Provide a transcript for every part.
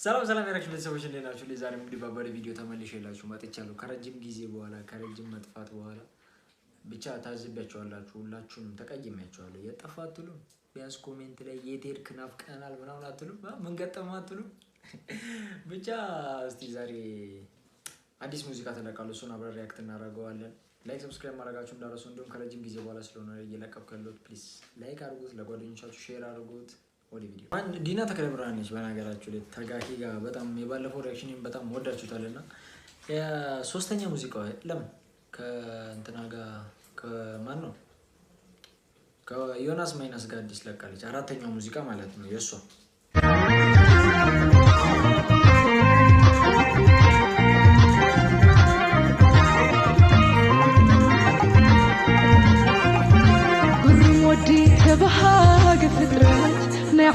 ሰላም ሰላም ያረክሽ ቤተሰቦች እንዴት ናችሁ? ለዛሬም እንግዲህ በአባሪ ቪዲዮ ተመልሼላችሁ መጥቻለሁ። ከረጅም ጊዜ በኋላ ከረጅም መጥፋት በኋላ ብቻ ታዝቢያችኋላችሁ። ሁላችሁንም ተቀይሜያችኋለሁ። የጠፋ አትሉም? ቢያንስ ኮሜንት ላይ የት ሄድክ ናፍቀናል ምናምን አትሉም? ምን ገጠመ አትሉም? ብቻ እስቲ ዛሬ አዲስ ሙዚቃ ተለቃሉ። እሱን አብረን ሪያክት እናደርገዋለን። ላይክ ሰብስክራይብ ማድረጋችሁን እንዳትረሱ። እንደውም ከረጅም ጊዜ በኋላ ስለሆነ እየለቀቅኩ ያለሁት ፕሊዝ ላይክ አድርጉት፣ ለጓደኞቻችሁ ሼር አድርጉት። ወደ ቪዲዮ ዲና ተከለብራን ነች። በነገራችሁ ላይ ተጋኪ ጋር በጣም የባለፈው ሪአክሽን በጣም ወዳችሁታልና ሶስተኛ ሙዚቃው ለምን ከእንትና ጋር ከማን ነው ከዮናስ ማይናስ ጋር አዲስ ለቃለች። አራተኛው ሙዚቃ ማለት ነው የእሷ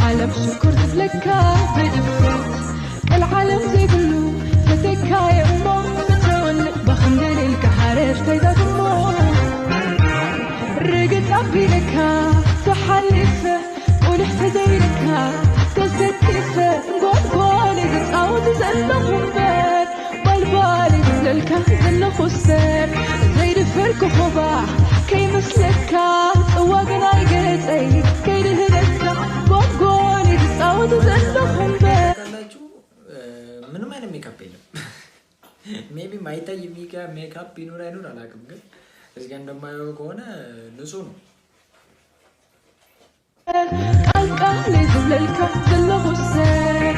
عالم شكر تفلكا بدفت العالم زي كله فتكا يما مترون بخندل الكحارش تيدا دمو رقت أبي لكا تحلفة ونحتدي لكا تزكفة نقول بالي تتعود زلهم بير بالبالي زلكا زلخو السير زي دفرك وخضاع كي مسلكا واقنا يقتي كي دهنكا بوقوني تتعود زلهم بير ምንም አይነት ሜካፕ የለም። ሜቢ ማይታይ ሜካፕ ይኖር አይኖር አላውቅም፣ ግን እዚህ ጋር እንደማየው ከሆነ ንጹህ ነው። ቃልቃል ዝለልካ ዘለኹ ሰር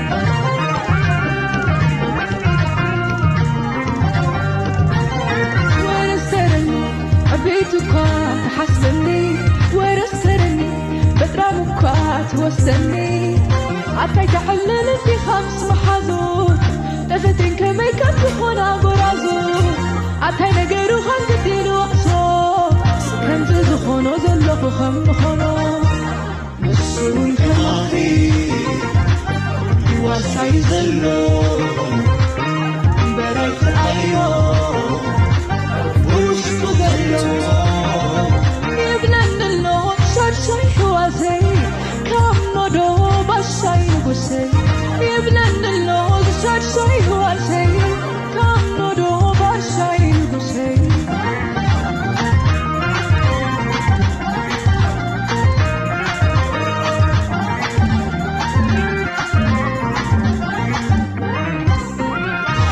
ወረሰርኒ አቤቱ እኳ ተሓስበኒ ወረሰርኒ በጥራም እኳ ትወሰኒ عطاي تحلل في خمس محاذور تفتن كميكب بخونا برازور عطاي نقرو خلقتينو أقصور كم تزخونو زلقو خم بخونو مسؤول كماخي واسعي زلو برايت أيو وشتو قلو يبنن اللون شرشي حوازي كم ندو بشاي نقصي يبنن اللوز شاد شاي هو شاي كم ندو بشاي نقصي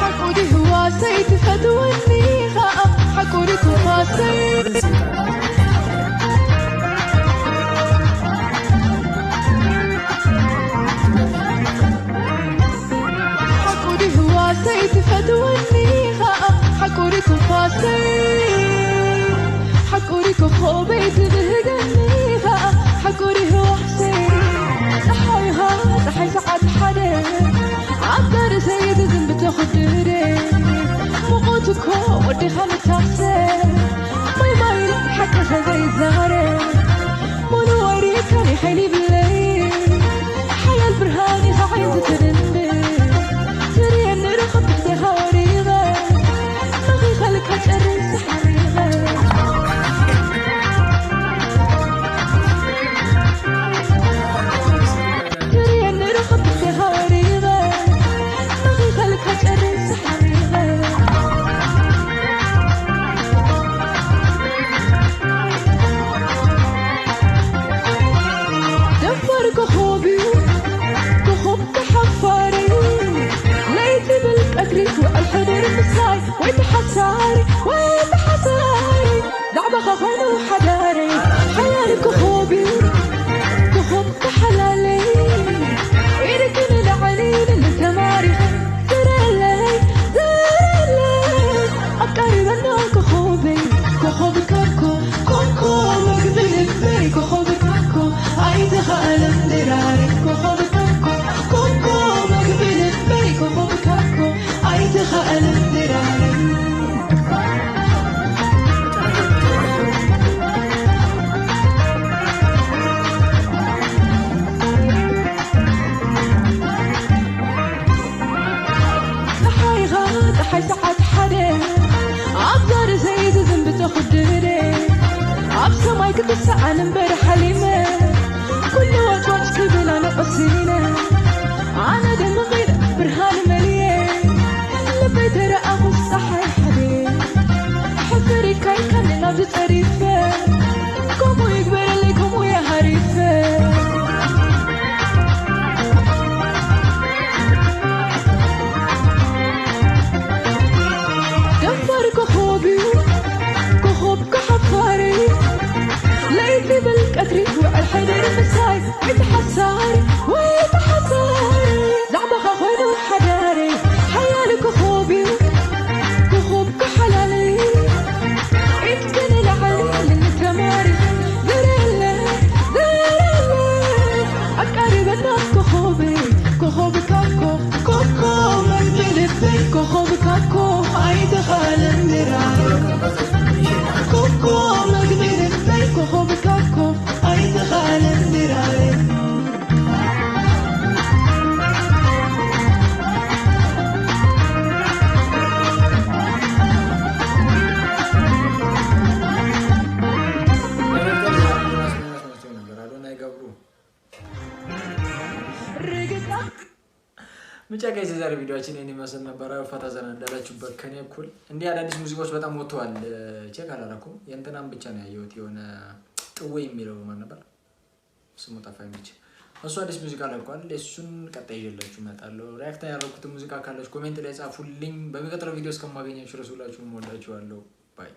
حقودي هو سيد فتوني خاف حقودي هو سيد حقوريكو فاسي حقوريكو خوبيت بهجنيها حقوري هو حسين صحيها صحي سعد حدا عبر سيد ذنب تاخد دري موقوتكو ودي خمس حسين ماي ماي حتى زي زهري منوري كان يحيلي بالليل حيا البرهاني هعيد ترندي تري اني رخت بتهوري بس أنا امبارح حليمة كل وقت كبل أنا قصينا أنا دم غير كوكب كاكو عيد خالندرا كوكو مقدر التاي كوكب كاكو عيد خالندرا ብቻ ጋይስ የዛሬ ቪዲዮአችን እኔ መስል ነበር። ፈታ ዘና እንዳላችሁበት ከኔ እኩል እንዲህ አዳዲስ ሙዚቃዎች በጣም ወጥተዋል። ቼክ አላረኩም። የእንትናም ብቻ ነው ያየሁት። የሆነ ጥዌ የሚለው ማን ነበር ስሙ ጠፋኝ። ብቻ እሱ አዲስ ሙዚቃ ለቋል። እሱን ቀጣይ ይዤላችሁ እመጣለሁ። ሪአክት ያደረኩት ሙዚቃ ካላችሁ ኮሜንት ላይ ጻፉልኝ። በሚቀጥለው ቪዲዮ እስከማገኛችሁ ረሱላችሁን ወዳችኋለሁ። ባይ